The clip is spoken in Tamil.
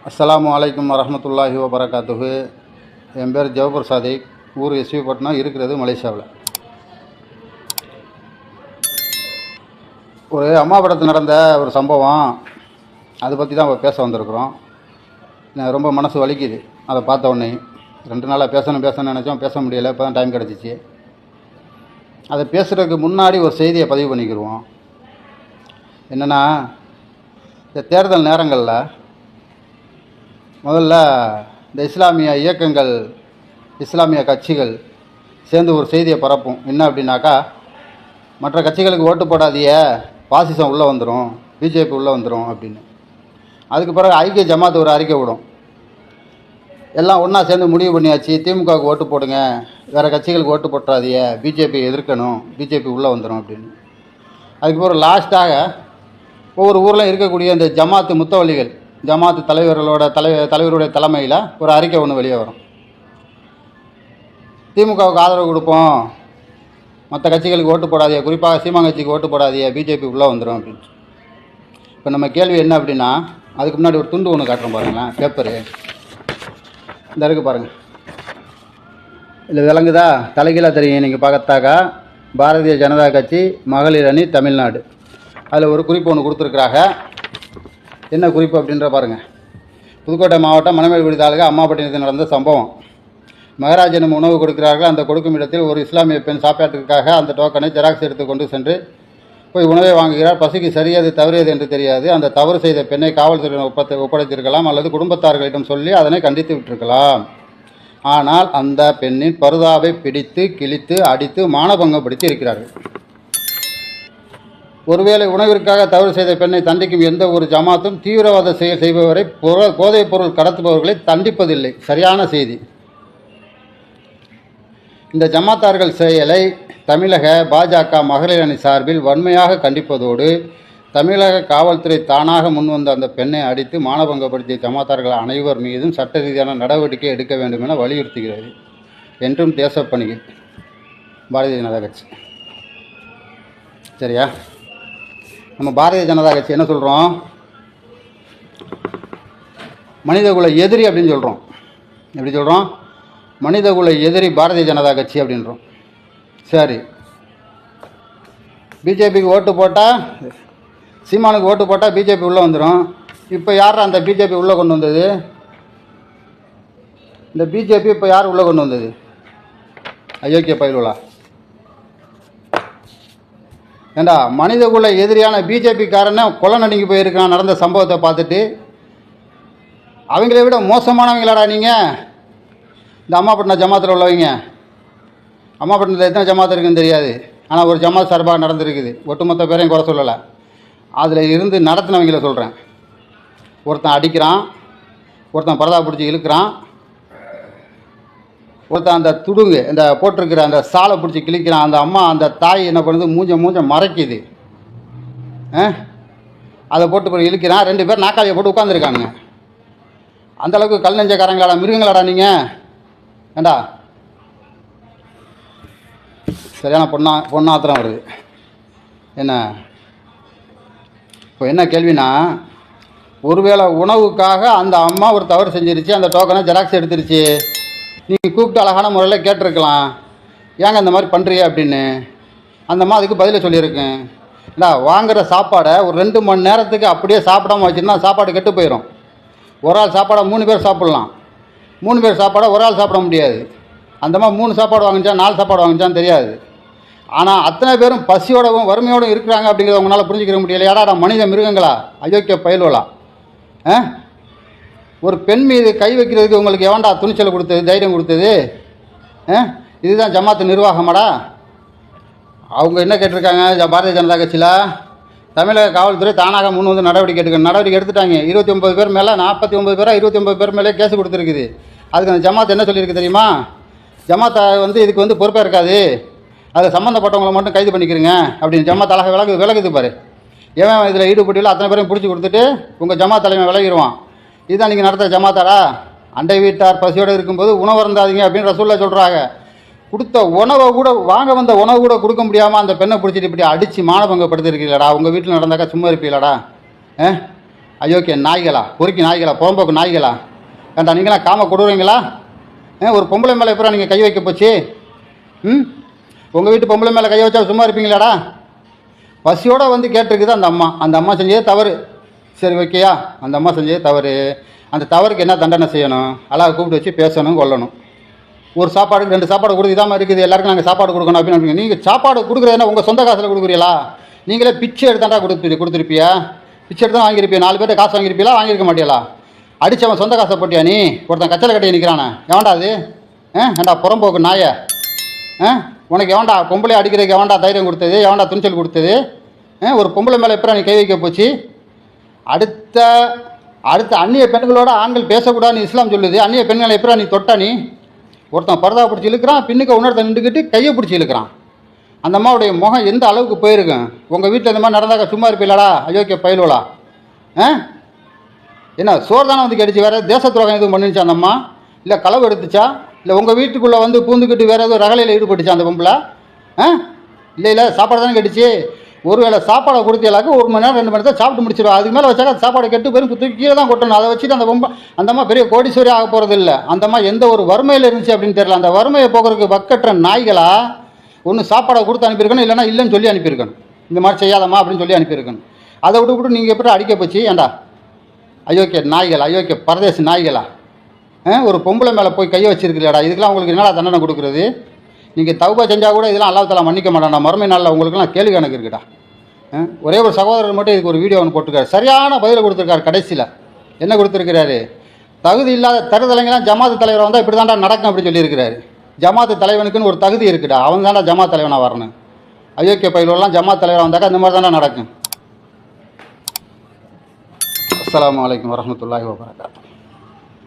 அஸ்ஸலாமு அலைக்கும் வரஹ்மத்துல்லாஹி வபரகாத்துஹு. என் பேர் ஜவஹர் சாதிக். ஊர் எஸ்வி பட்னம், இருக்கிறது மலேசியாவில். ஒரு அம்மாபடத்தில் நடந்த ஒரு சம்பவம், அதை பற்றி தான் பேச வந்திருக்கிறோம். எனக்கு ரொம்ப மனசு வலிக்குது அதை பார்த்த உடனே. 2 நாளாக பேசணும்னு நினச்சோம், பேச முடியலை. இப்போ தான் டைம் கிடச்சிச்சு. அதை பேசுகிறதுக்கு முன்னாடி ஒரு செய்தியை பதிவு பண்ணிக்கிடுவோம். என்னென்னா, இந்த தேர்தல் நேரங்களில் முதல்ல இந்த இஸ்லாமிய இயக்கங்கள், இஸ்லாமிய கட்சிகள் சேர்ந்து ஒரு செய்தியை பரப்பும். என்ன அப்படின்னாக்கா, மற்ற கட்சிகளுக்கு ஓட்டு போடாதிய, பாசிசம் உள்ளே வந்துடும், பிஜேபி உள்ளே வந்துடும் அப்படின்னு. அதுக்கு பிறகு ஐக்கிய ஜமாத்து ஒரு அறிக்கை விடும். எல்லாம் ஒன்றா சேர்ந்து முடிவு பண்ணியாச்சு, திமுகவுக்கு ஓட்டு போடுங்க, வேறு கட்சிகளுக்கு ஓட்டு போட்டுறாதிய, பிஜேபி எதிர்க்கணும், பிஜேபி உள்ளே வந்துடும் அப்படின்னு. அதுக்கப்புறம் லாஸ்ட்டாக ஒவ்வொரு ஊரில் இருக்கக்கூடிய இந்த ஜமாத்து முத்தவள்ளிகள், ஜமாத்து தலைவருடைய தலைமையில் ஒரு அறிக்கை ஒன்று வெளியே வரும். திமுகவுக்கு ஆதரவு கொடுப்போம், மற்ற கட்சிகளுக்கு ஓட்டு போடாதிய, குறிப்பாக சீமான் கட்சிக்கு ஓட்டு போடாதிய, பிஜேபி உள்ளே வந்துடும் அப்படின்னு. இப்போ நம்ம கேள்வி என்ன அப்படின்னா, அதுக்கு முன்னாடி ஒரு துண்டு ஒன்று காட்டுறோம் பாருங்களேன், பேப்பரு இந்த இருக்குது பாருங்கள். இல்லை விளங்குதா? தலைகீழாக தெரியும் நீங்கள் பார்த்தாக்கா, பாரதிய ஜனதா கட்சி மகளிர் அணி தமிழ்நாடு. அதில் ஒரு குறிப்பு ஒன்று கொடுத்துருக்குறாங்க. என்ன குறிப்பு அப்படின்ற பாருங்கள். புதுக்கோட்டை மாவட்டம் மணமேல்குடி தாலுகா அம்மாபட்டினத்தில் நடந்த சம்பவம். மகராஜனும் உணவு கொடுக்கிறார்கள். அந்த கொடுக்கும் இடத்தில் ஒரு இஸ்லாமிய பெண் சாப்பாட்டிற்காக அந்த டோக்கனை ஜெராக்ஸ் எடுத்து கொண்டு சென்று போய் உணவை வாங்குகிறார். பசிக்கு சரியது தவறியது என்று தெரியாது. அந்த தவறு செய்த பெண்ணை காவல்துறையினர் ஒப்படைத்திருக்கலாம், அல்லது குடும்பத்தார்களிடம் சொல்லி அதனை கண்டித்து விட்டிருக்கலாம். ஆனால் அந்த பெண்ணின் பருதாவை பிடித்து கிழித்து அடித்து மானபங்கப்படுத்தி இருக்கிறார்கள். ஒருவேளை உணவிற்காக தவறு செய்த பெண்ணை தண்டிக்கும் எந்த ஒரு ஜமாத்தும் தீவிரவாத செயல் செய்பவரை, போதைப் பொருள் கடத்துபவர்களை தண்டிப்பதில்லை. சரியான செய்தி. இந்த ஜமாத்தார்கள் செயலை தமிழக பாஜக மகளிர் அணி சார்பில் வன்மையாக கண்டிப்பதோடு, தமிழக காவல்துறை தானாக முன்வந்த அந்த பெண்ணை அடித்து மானபங்கப்படுத்திய ஜமாத்தார்கள் அனைவர் மீதும் சட்ட ரீதியான நடவடிக்கை எடுக்க வேண்டும் என வலியுறுத்துகிறது. என்றும் தேசப்பணிகள், பாரதிய ஜனதா கட்சி. சரியா? நம்ம பாரதிய ஜனதா கட்சி என்ன சொல்கிறோம்? மனிதகுல எதிரி அப்படின்னு சொல்கிறோம். எப்படி சொல்கிறோம்? மனிதகுல எதிரி பாரதிய ஜனதா கட்சி அப்படின்றோம். சரி, பிஜேபிக்கு ஓட்டு போட்டால், சீமானுக்கு ஓட்டு போட்டால் பிஜேபி உள்ளே வந்துடும். இப்போ யார் அந்த பிஜேபி உள்ளே கொண்டு வந்தது? இந்த பிஜேபி இப்போ யார் உள்ளே கொண்டு வந்தது? அயோக்கிய பயிலுலா. ஏண்டா, மனிதகுல எதிரியான பிஜேபிக்காரனை கொலை நடுங்கி போயிருக்கான் நடந்த சம்பவத்தை பார்த்துட்டு. அவங்கள விட மோசமானவங்களாடா நீங்கள் இந்த அம்மாபட்டினம் ஜமாத்தில் உள்ளவங்க. அம்மாபட்டினத்தில் எத்தனை ஜமாத்து இருக்குன்னு தெரியாது, ஆனால் ஒரு ஜமாத் சார்பாக நடந்திருக்குது. ஒட்டுமொத்த பேரையும் குறை சொல்லலை, அதில் இருந்து நடத்தினவங்கள சொல்கிறேன். ஒருத்தன் அடிக்கிறான், ஒருத்தன் பரதா பிடிச்சி இழுக்கிறான், ஒருத்தன் அந்த துடுங்கு இந்த போட்டிருக்கிற அந்த சாலை பிடிச்சி கிழிக்கிறான். அந்த அம்மா, அந்த தாய் என்ன பண்ணுது, மூஞ்ச மறைக்குது. அதை போட்டு போய் இழுக்கிறான். 2 பேர் நாக்காளியை போட்டு உட்காந்துருக்காங்க. அந்தளவுக்கு கல் நெஞ்சக்காரங்களாடா, மிருகங்களாடா நீங்கள். ஏண்டா, சரியான பொண்ணாத்திரம் வருது. என்ன இப்போ என்ன கேள்வினா, ஒருவேளை உணவுக்காக அந்த அம்மா ஒரு தவறு செஞ்சிருச்சு, அந்த டோக்கனை ஜெராக்ஸ் எடுத்துருச்சு. நீங்கள் கூப்பிட்டு அழகான முறையில் கேட்டிருக்கலாம், ஏங்க இந்த மாதிரி பண்ணுறிய அப்படின்னு. அந்த அம்மா அதுக்கு பதிலை சொல்லியிருக்கேன். இல்லை, வாங்குகிற சாப்பாடை ஒரு 2 மணி நேரத்துக்கு அப்படியே சாப்பிடாமல் வச்சுருந்தா சாப்பாடு கெட்டு போயிடும். ஒரு ஆள் சாப்பாடை 3 பேர் சாப்பிட்லாம். 3 பேர் சாப்பாடை ஒரு ஆள் சாப்பிட முடியாது. அந்த மாதிரி 3 சாப்பாடு வாங்கிச்சா 4 சாப்பாடு வாங்கிச்சான்னு தெரியாது. ஆனால் அத்தனை பேரும் பசியோடவும் வறுமையோடும் இருக்கிறாங்க அப்படிங்கிறத உங்களால் புரிஞ்சுக்கிற முடியல. யாரா மனித மிருகங்களா, அயோக்கிய பயில்வலா? ஒரு பெண் மீது கை வைக்கிறதுக்கு உங்களுக்கு எவன்டா துணிச்சல் கொடுத்தது, தைரியம் கொடுத்தது? இதுதான் ஜமாத்து நிர்வாகமாடா? அவங்க என்ன கேட்டிருக்காங்க பாரதிய ஜனதா கட்சியில்? தமிழக காவல்துறை தானாக முன் வந்து நடவடிக்கை எடுத்துட்டாங்க. 29 பேர் மேலே, 49 பேரா 29 பேர் மேலே கேஸ் கொடுத்துருக்குது. அதுக்கு அந்த ஜமாத் என்ன சொல்லியிருக்கு தெரியுமா? ஜமாத்தை இதுக்கு பொறுப்பாக இருக்காது, அது சம்மந்தப்பட்டவங்களை மட்டும் கைது பண்ணிக்கிறீங்க அப்படின்னு ஜமாத் அழகாக விலகுது பாரு. ஏன் இதில் ஈடுபட்டியில் அத்தனை பேரையும் பிடிச்சி கொடுத்துட்டு உங்கள் ஜமாத் தலைமை விலகிடுவான். இதுதான் நீங்கள் நடத்துகிற ஜமாத்தாடா? அண்டை வீட்டார் பசியோடு இருக்கும்போது உணவு இருந்தாதீங்க அப்படின்னு ரசூல்லா சொல்கிறாங்க. கொடுத்த உணவை கூட, வாங்க வந்த உணவு கூட கொடுக்க முடியாமல் அந்த பெண்ணை பிடிச்சிட்டு இப்படி அடித்து மானபங்கப்படுத்திருக்கீங்களாடா? உங்கள் வீட்டில் நடந்தாக்கா சும்மா இருப்பீங்களாடா? அயோக்கிய நாய்களா, பொறுக்கி நாய்களா, புறம்போக்கு நாய்களா, ஏன்டா நீங்களாம் காம கொடுக்குறீங்களா? ஒரு பொம்பளை மேலே எப்போ நீங்கள் கை வைக்க போச்சு? உங்கள் வீட்டு பொம்பளை மேலே கை வச்சா சும்மா இருப்பீங்களாடா? பசியோடு வந்து கேட்டிருக்குது அந்த அம்மா. அந்த அம்மா செஞ்சதே தவறு. சரி ஓகேயா, அந்த அம்மா செஞ்சதே தவறு. அந்த தவறுக்கு என்ன தண்டனை செய்யணும்? அழகாக கூப்பிட்டு வச்சு பேசணும், கொல்லணும். ஒரு சாப்பாடுக்கு 2 சாப்பாடு கொடுத்து இதாமல் இருக்குது, எல்லாருக்கும் நாங்கள் சாப்பாடு கொடுக்கணும் அப்படின்னு. நீங்கள் சாப்பாடு கொடுக்குறதுனா உங்கள் சொந்த காசில் கொடுக்குறீங்களா? நீங்களே பிச்சை எடுத்தாண்டா கொடுத்துருப்பியா? பிச்சை எடுத்து தான் வாங்கியிருப்பியா? 4 பேர்ட்ட காசு வாங்கியிருப்பீங்களா? வாங்கியிருக்க மாட்டியலா? அடித்தவன் சொந்த காசை போட்டியா நீ? ஒருத்தன் கச்சலை கட்டி நிற்கிறானே, எவன்டா அது? ஏன்டா புறம்போக்கு நாயை? உனக்கு எவன்டா பொம்பளை அடிக்கிறதுக்கு எவன்டா தைரியம் கொடுத்தது? எவன்டா துணிச்சல் கொடுத்தது? ஒரு பொம்பளை மேலே எப்போ நீ கை வைக்க போச்சு? அடுத்த அந்நிய பெண்களோட ஆண்கள் பேசக்கூடாதுன்னு இஸ்லாம் சொல்லுது. அந்நிய பெண்களை எப்போ நீ தொட்டா? நீ ஒருத்தன் பரதா பிடிச்சி இழுக்கிறான், பின்னுக்கு இன்னொருத்தன் நின்றுக்கிட்டு கையை பிடிச்சி இழுக்கிறான். அந்த அம்மாவுடைய முகம் எந்த அளவுக்கு போயிருக்கும்? உங்கள் வீட்டில் இந்த மாதிரி நடந்தாக்க சும்மா இருப்பீங்களாடா? அயோக்கிய பயிலுவலா? என்ன சோறு தானே வந்து கடிச்சு, வேறு தேச துரோகம் எதுவும் பண்ணிடுச்சா அந்த அம்மா? இல்லை களவு எடுத்துச்சா? இல்லை உங்கள் வீட்டுக்குள்ளே வந்து பூந்துக்கிட்டு வேறு எதுவும் ரகலையில் ஈடுபட்டுச்சா அந்த பொம்பளை? இல்லை சாப்பாடு தானே கடிச்சு. ஒருவேளை சாப்பாடை கொடுத்தீங்களாக்க 1 மணி நேரம் 2 மணி நேரம் சாப்பிட்டு முடிச்சிடுவா. அதுக்கு மேலே வச்சாக்க சாப்பாடு கெட்டு போயிடும், குத்து கீழே தான் கொட்டணும். அதை வச்சுட்டு அந்த அம்மா பெரிய கோடீஸ்வரி ஆக போகிறது இல்லை. அந்த அம்மா எந்த ஒரு வறுமையில் இருந்துச்சு அப்படின்னு தெரியல. அந்த வறுமையை போக்குறதுக்கு வக்கற்ற நாய்களா ஒன்று சாப்பாடை கொடுத்து அனுப்பியிருக்கணும், இல்லைனா இல்லைன்னு சொல்லி அனுப்பியிருக்கணும். இந்த மாதிரி செய்யாதம்மா அப்படின்னு சொல்லி அனுப்பியிருக்கணும். அதை விட்டு நீங்கள் எப்படி அடிக்க போச்சு? ஏண்டா அயோக்கிய நாய்களா, அயோக்கிய பரதேசி நாய்களா? ஒரு பொம்பளை மேலே போய் கையை வச்சிருக்கீங்களா? இதுக்கெல்லாம் உங்களுக்கு என்னடா தண்டனை கொடுக்குறது? நீங்கள் தௌபா செஞ்சால் கூட இதெல்லாம் அல்லாஹ் தஆலா மன்னிக்க மாட்டான்டா. மறுமை நாளில் உங்களுக்குலாம் கேள்வி கணக்கு இருக்குடா. ஒரே ஒரு சகோதரர் மட்டும் இதுக்கு ஒரு வீடியோ ஒன்று போட்டிருக்காரு. சரியான பதிலை கொடுத்துருக்காரு. கடைசியில் என்ன கொடுத்துருக்கிறாரு? தகுதி இல்லாத தருதலைங்களாம் ஜமாத்து தலைவர் வந்தால் இப்படி தாண்டா நடக்கும் அப்படின்னு சொல்லியிருக்கிறாரு. ஜமாத்து தலைவனுக்குன்னு ஒரு தகுதி இருக்குடா. அவன் தாண்டா ஜமாத் தலைவனாக வரணும். அயோக்கிய பயிலெல்லாம் ஜமாத் தலைவராக வந்தாக்கா அந்த மாதிரி தாண்டா நடக்கும். அஸ்ஸலாமு அலைக்கும் வரஹ்மத்துல்லாஹி வபரகாத்துஹு.